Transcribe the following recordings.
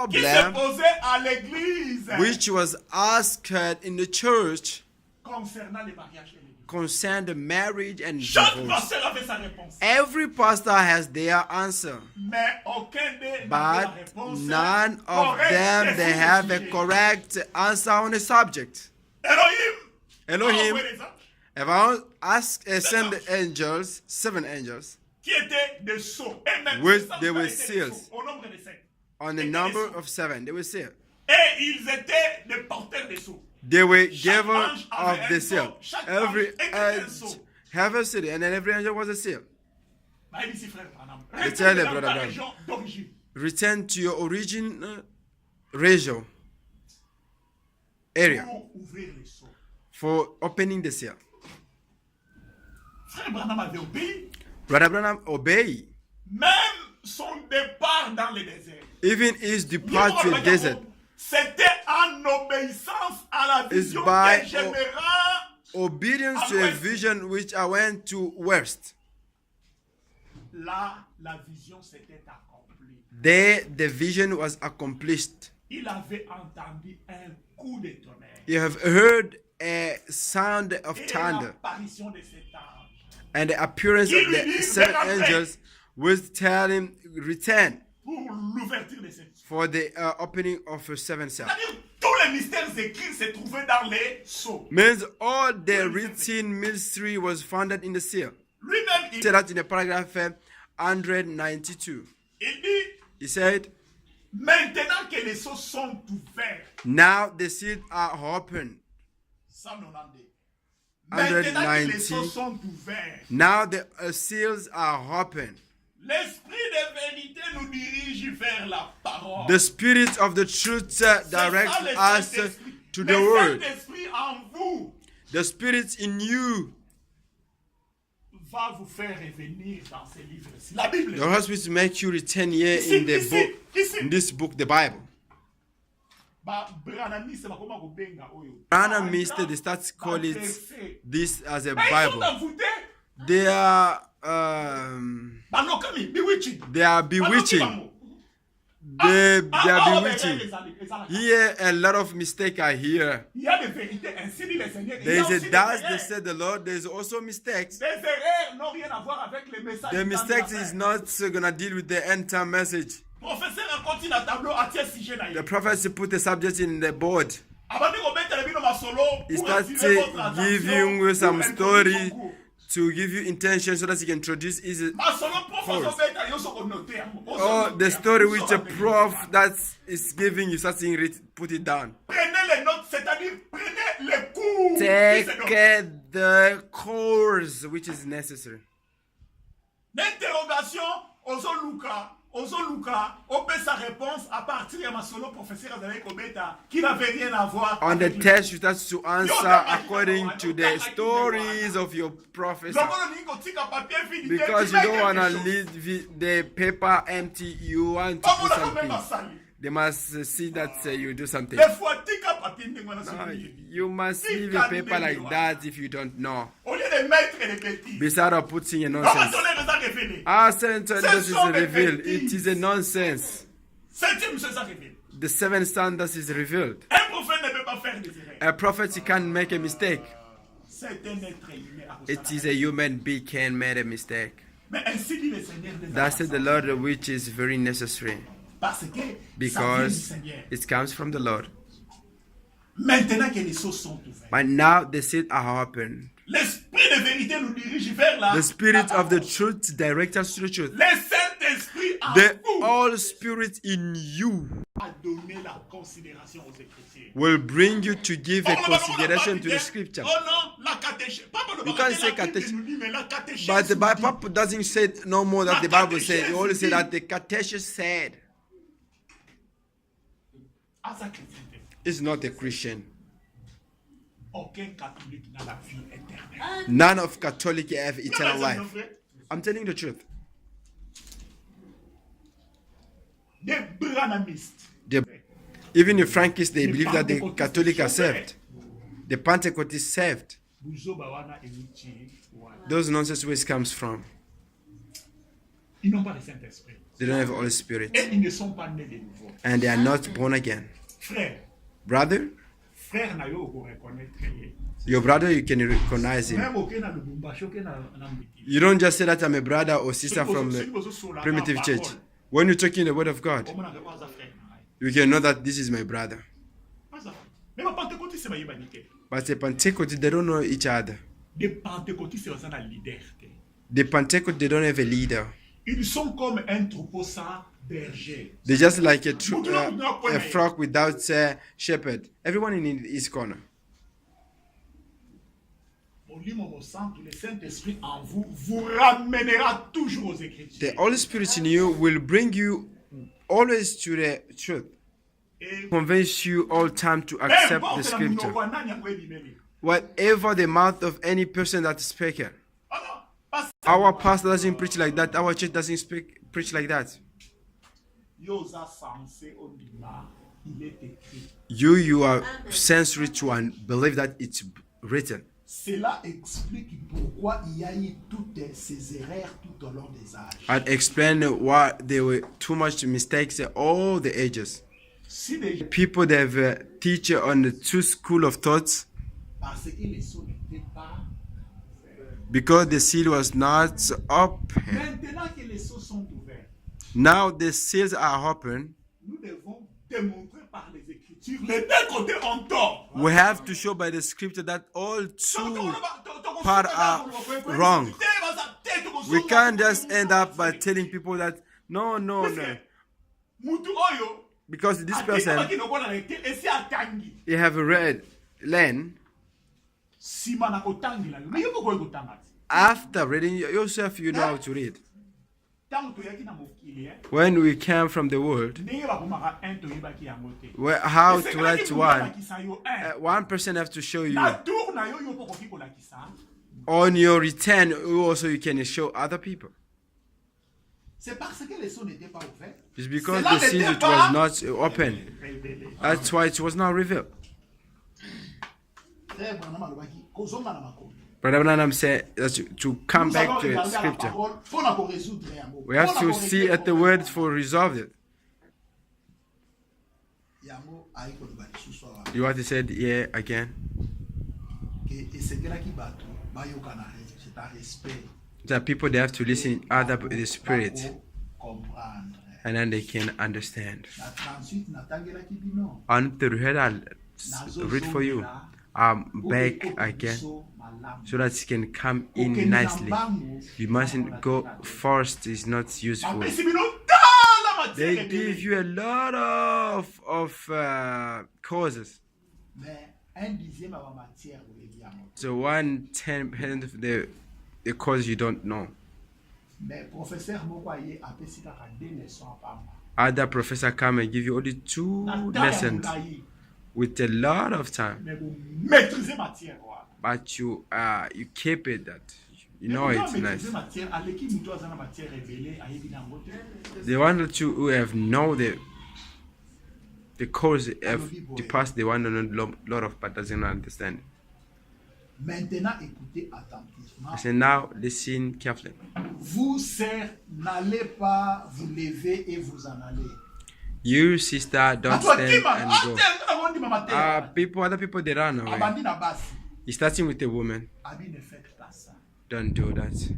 qui se problem posait à l'église which was asked in the church concernant les mariages et les divorces. concerned the marriage and Chaque divorce. pasteur avait sa réponse. Every pastor has their answer, Mais aucun d'eux n'avait la but réponse none of correcte them sur they le have a sujet. correct answer on the subject. Elohim a Elohim envoyé les anges have sent the angels, 7 angels, qui étaient des sceaux. Et même Which ces they anges-là were étaient des seals. sceaux, au nombre de 7. on the number of 7. They were sealed. Et ils étaient des porteurs des sceaux. They were Chaque given ange avait of un the sceau. seal. Chaque Every ange était un angel sceau. have a seal, and then every angel was a seal. Bah, il dit ici, frère Branham, tell retournez the dans brother ta Branham. région d'origine. Return to your origin region area Pour ouvrir les sceaux. for opening the seal. Frère Branham avait obéi. Brother Branham obeyed. Même son départ dans le désert. Even his depart to the desert C'était en obéissance à la is vision by que j'aimerais rends. obedience to a vision which I went to west. Là, la vision s'était accomplie. There the vision was accomplished. Il avait entendu un coup de tonnerre. You have heard a sound of Et thunder, l'apparition de cet ange and the appearance of the 7 angels was telling return pour l'ouverture de cette. for the opening of a 7 seal. C'est-à-dire, tous les mystères écrits se trouvaient dans les sceaux. Means all the written mystery was founded in the seal. Lui-même, il Say that in the paragraph 192. dit, He said, maintenant que les sceaux sont ouverts, now the seals are open. 192. Maintenant que les 190. sceaux sont ouverts, Now the seals are open. l'esprit de vérité nous dirige vers la parole. The spirit of the truth C'est ça, directs le us Saint-Esprit. to Le the word. Saint-Esprit en vous The spirit in you. va vous faire revenir dans ces livres-ci. La Bible. The Holy Spirit make you return here in the book, in this book, the Bible. Branhamiste bakoma kobenga oyo. Branham Mister, they start to call it this as a Bible. They are bewitching. They are bewitching. Here a lot of mistakes are here. Il y a des vérités, ainsi dit le Seigneur. There is a thus they said the Lord. There is also mistakes. Des erreurs n'ont rien à voir avec les messages. The mistakes is not gonna deal with the end time message. Professeur a continué à tableau à tiers sujet na. The prophet put the subject in the board. Abandi ko betela bino masolo. He started giving you some story to give you intention so that he can introduce his. Masolo professeur beta yo so ko noter. Oh, the story which a prof that is giving you something, put it down. Prenez les notes, c'est-à-dire prenez les cours. Take the course which is necessary. L'interrogation, Ozoluka, on peut sa réponse à partir de ma solo professeur Azalek Obeta qui n'avait rien à voir. On the test, you have to answer according to the stories of your prophecy. Because you don't want to leave the paper empty, you want to do something. They must see that you do something. You must leave a paper like that if you don't know. Besides of putting a nonsense. Our sentence is revealed. It is a nonsense. The 7 standards is revealed. A prophet can't make a mistake. It is a human being can make a mistake. That's the Lord, which is very necessary. Because it comes from the Lord. But now the seals are open. The spirit of the truth directs us to the truth. The Holy Spirit in you will bring you to give a consideration to the scripture. You can't say catechism. But the Bible doesn't say no more that the Bible said. It only says that the catechism said. Is not a Christian. None of Catholic have eternal life. I'm telling the truth. Even the Frankists, they believe that the Catholic are saved. The Pentecostals saved. Those nonsense where it comes from. Ils n'ont pas le Saint-Esprit. They don't have Holy Spirit. Et ils ne sont pas nés de nouveau. And they are not born again. Frère. Brother, frère na yo ko reconnaître ye. Your brother, you can recognize him. You don't just say that I'm a brother or sister from the primitive church. When you're talking the word of God, you can know that this is my brother. But the Pentecost, they don't know each other. The Pentecost, they don't have a leader. Ils sont comme un troupeau sans berger. They're just like a flock without a shepherd. Everyone in his corner. Le Saint-Esprit en vous vous ramènera toujours aux Écritures. The Holy Spirit in you will bring you always to the truth. Convince you all time to accept the scripture. Whatever the mouth of any person that is speaking. Our pastor doesn't preach like that. Our church doesn't preach like that. You are sensory to and believe that it's written. Cela explique pourquoi il y a eu toutes ces erreurs tout au long des âges. I'd explain why there were too much mistakes at all the ages. People that have a teacher on the two school of thoughts. Because the seal was not open. Now the seals are open. We have to show by the scripture that all two parts are wrong. We can't just end up by telling people that no. Because this person, he have a red land. After reading yourself, you know how to read. When we came from the world, how to write one person have to show you. On your return, also you can show other people. It's because the seal it was not open. That's why it was not revealed. Brother Branham said that to come back to the scripture, we have to see at the word for resolve it. You want to say it here again? That people, they have to listen other the spirit, and then they can understand. And the read for you. Back again, so that it can come in nicely. You mustn't go first, it's not useful. They give you a lot of causes. So 1/10% of the cause you don't know. Other professor come and give you only 2 lessons. With a lot of time, but you keep it that you know it's nice. The one that you who have know the cause of the past, the one that know a lot of but doesn't understand. So now listen carefully. Vous sœurs, n'allez pas vous lever et vous en aller. You, sister, don't stand and go. Other people, they run away. It's starting with a woman. Don't do that.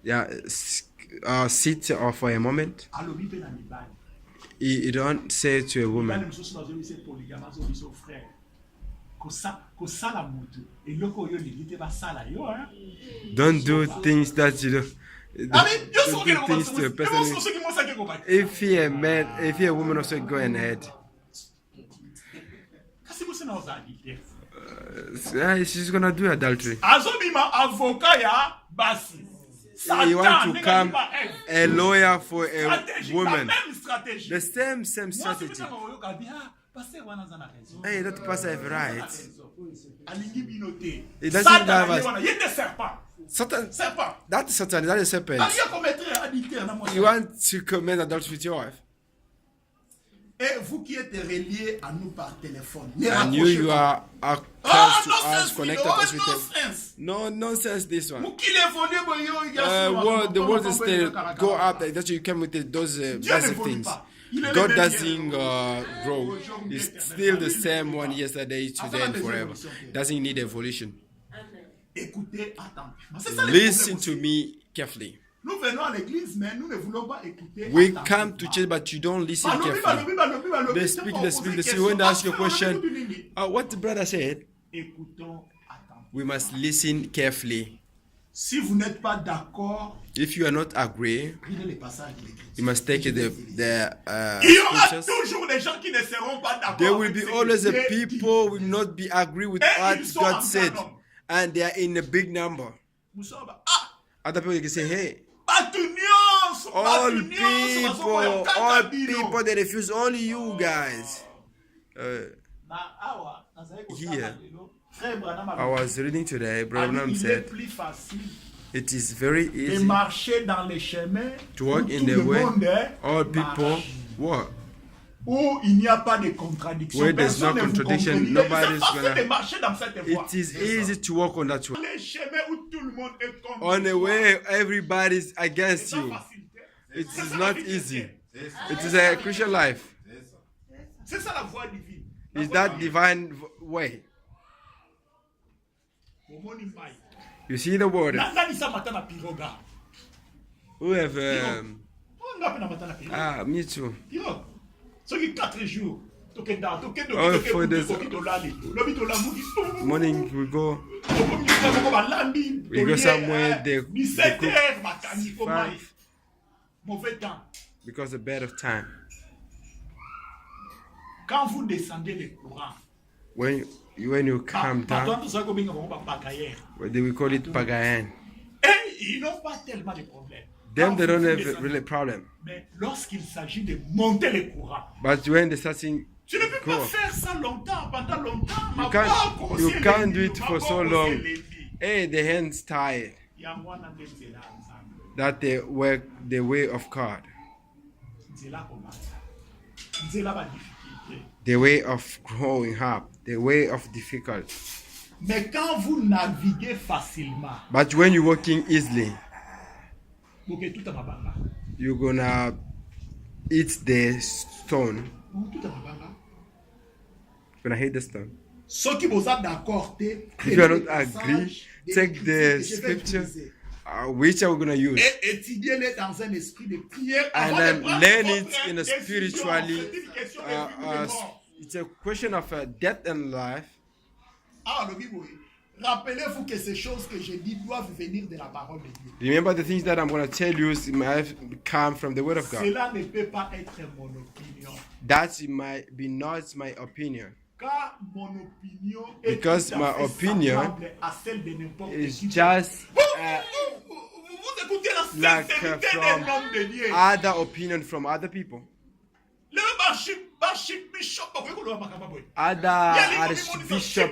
Yeah, sit for a moment. You don't say to a woman. Don't do things that you don't. Things to a person. If you're a man, if you're a woman, also go ahead. She's gonna do adultery. You want to come a lawyer for a woman. The same strategy. Hey, that pastor have right. It doesn't have us. Satan, that is Satan, that is serpent. You want to commit adultery with your wife? Et vous qui êtes reliés à nous par téléphone, ne And raccrochez you pas. are close to us, Nonsense, connected Philo. us with them. Nonsense. No nonsense, this one. Mukile évolue, boy, yo, il y a Well, the souvent- world is still Karakara. go up. That you come with those Dieu massive n'évolue things. pas. Il est le God même doesn't hier. grow. He's still the same one yesterday, today, and forever. Doesn't need evolution. Écoutez attentivement. C'est ça le Listen problème to aussi. me carefully. Nous venons à l'église, mais nous ne voulons pas écouter. We attentivement. come to church, but you don't listen Balobi, carefully. balobi, balobi, They c'est speak, pas they poser speak, they say, question. when they ask you a Parce que question, balobi, balobi. what the brother said, Écoutons attentivement. we must listen carefully. Si vous n'êtes pas d'accord, If you are not agree, prenez les passages de l'Écriture. you must take the Il y aura scriptures. toujours des gens qui ne seront pas d'accord. There will avec be ce always que a Dieu dit. people will not be agree with Et what ils sont God en said, grand nombre. and they are in a big number. Nous sommes ah, Other people can say, hey, batu nyonso, all batu nyonso, bazokoya kaka all bino. people, they refuse only you guys. Na awa, nazali kotala Here, lelo, Frère Branham I was reading today, Brother Branham il est said, plus facile it is very de easy marcher dans les chemins to walk où in tout the le way monde all people marche, walk. où il n'y a pas de contradiction. Where there's no Personne ne vous contradiction, contredit. nobody's C'est facile gonna- de marcher dans cette voie. It is easy to walk on that way. Les chemins où tout le monde est contre On a toi. way everybody's C'est against pas you. facile. It C'est is ça not la vie easy. chrétienne. It is a Christian life. C'est ça la voie divine. La It's voie that divine. divine way. Omoni mai. You see the word. Nani sa mata na piroga. Who have Ngapi na mata na piroga. me too. Piroga. Soki 4 jours. Toke da, toke do, Oh, toke for do, this- toke do lali. Lobi to la mugi. Morning we go. We go somewhere, they 17 cook heures matani au mai. 5 Mauvais temps. because of bad of time. Quand vous descendez le courant. When you come Pardon, down, tout ça comme on va pas gailler. they will call it pagayan. Et ils n'ont pas tellement de problèmes. Them Quand they vous don't have descendez- really problem. Mais lorsqu'il s'agit de monter le courant, But when they starting tu ne peux pas go, faire ça longtemps, pendant longtemps. Ma can't- voix, you c'est can't le do it lit, for ma so voix, long. c'est le lit. hey, the hands tired. Il y a moi dans des zélas ensemble. That they work the way of God, Zéla comment ça? Zéla va difficulté. the way of growing up, the way of difficult. Mais quand vous naviguez facilement, But when you're walking easily, vous que tout à ma banga. you're gonna eat the stone. Tout à ma banga. You're gonna hit the stone. Ceux qui vous êtes d'accord, If you are not agree, take the scripture, which are we gonna use, et étudiez-les dans un esprit de prière. and avant then de prendre learn votre it in a décision. spiritually. C'est une question de vie ou de mort. It's a question of death and life. Ah, le Bible. Rappelez-vous que ces choses que je dis doivent venir de la parole de Dieu. Remember the things that I'm gonna tell you might come from the word of God. Cela ne peut pas être mon opinion. That might be not my opinion. Car mon opinion est Because tout à my fait opinion semblable à celle de n'importe It's qui. just Vous écoutez la like sincérité from d'un homme de Dieu. other opinion from other people. Le archbishop, Other archbishop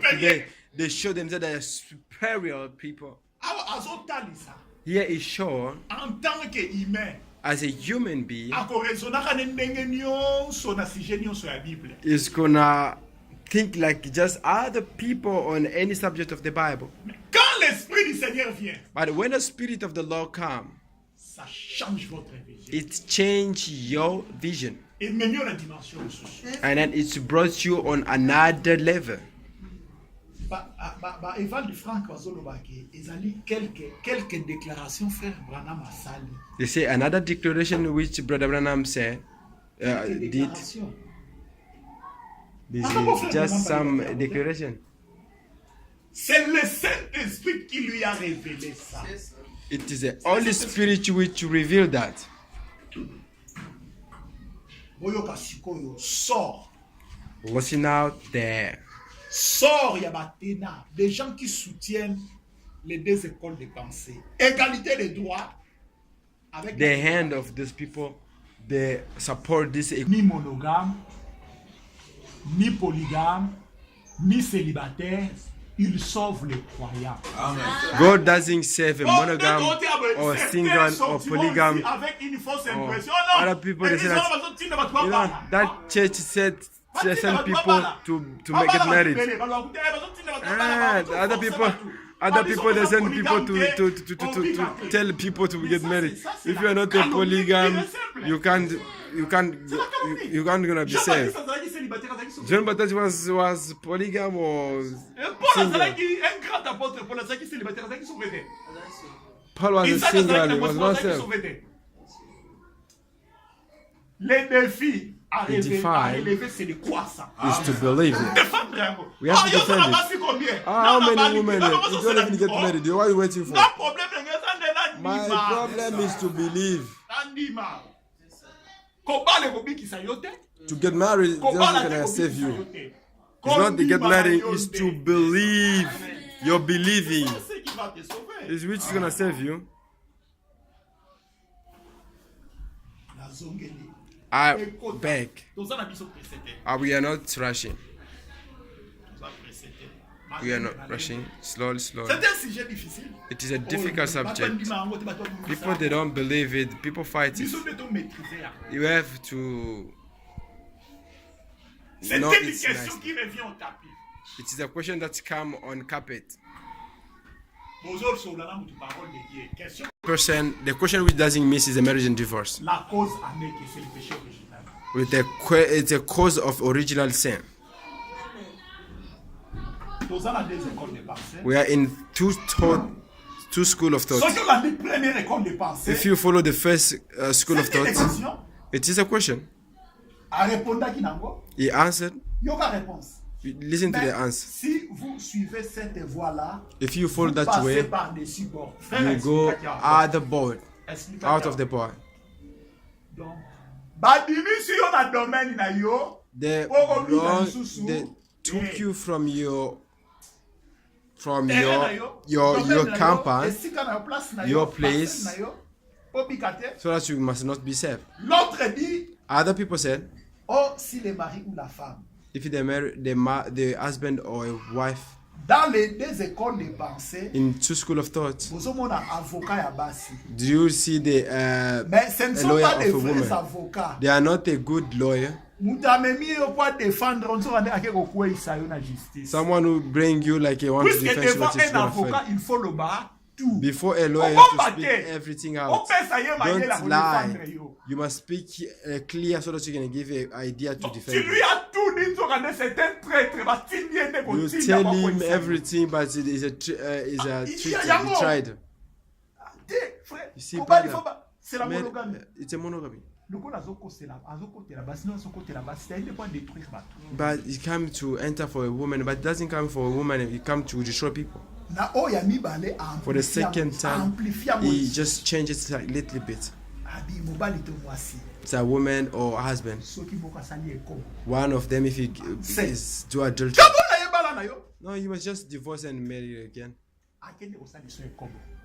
they show themselves they are superior people. azotalisa Here is shown en tant qu'humain as a human being akorezonaka ne ndenge nyonso na sujet nyonso ya Bible. is gonna think like just other people on any subject of the Bible. Quand l'esprit du Seigneur vient, But when the Spirit of the Lord comes, ça change votre vision. it changes your vision. Il me met la dimension sous. And then it's brought you on another level. Eval Frank Wazolobake, ezali quelques déclarations frère Branham asali. They say another declaration which Brother Branham said, did. Déclaration. This is just some declaration. C'est le Saint-Esprit qui lui a révélé ça. It is the Holy Spirit which revealed that. Boyoka sikoyo, sors. Listen out there. Sors, Yabatena, des gens qui soutiennent les deux écoles de pensée. Égalité des droits avec The hand of these people, they support this. ni monogame, ni polygame, ni célibataire, il sauve les croyants. God doesn't save a monogam or single or polygam. Other people they say that, that church said they send people to get married. Other people they send people to tell people to get married. If you are not a polygam, you can't gonna be saved. John Baptist was polygam or single. Paul was a single, he was not saved. Les défis à relever, c'est de quoi ça? Is to believe it. We have to defend it. How many women you don't even get married? What are you waiting for? My problem is to believe. To get married doesn't gonna save you. It's not to get married, it's to believe. You're believing. Is which is gonna save you. I beg. We are not rushing. We are not rushing. Slowly. It is a difficult subject. People, they don't believe it. People fight it. You have to know it's nice. It is a question that comes on carpet. The question which doesn't miss is a marriage and divorce. It's a cause of original sin. We are in two school of thought. If you follow the first school of thought, it is a question. He answered. Listen to the answer. If you follow that way, you go out of the board. They took you from your campus, your place, so that you must not be saved. Other people said, oh, si le mari ou la femme, if they marry the husband or a wife, dans les deux écoles de pensée, in two school of thought, do you see the lawyer of a woman? They are not a good lawyer. Someone who bring you like he wants to defend you. Before a lawyer to speak everything out. Don't lie. You must speak clear so that you can give an idea to defend you. You tell him everything, but it is a trick to be tried. You see, it's a monogamy. But it comes to enter for a woman, but it doesn't come for a woman, it comes to destroy people. For the second time, he just changes it a little bit. It's a woman or a husband. One of them, if he is do adultery, no, you must just divorce and marry again.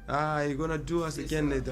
You're gonna do us again.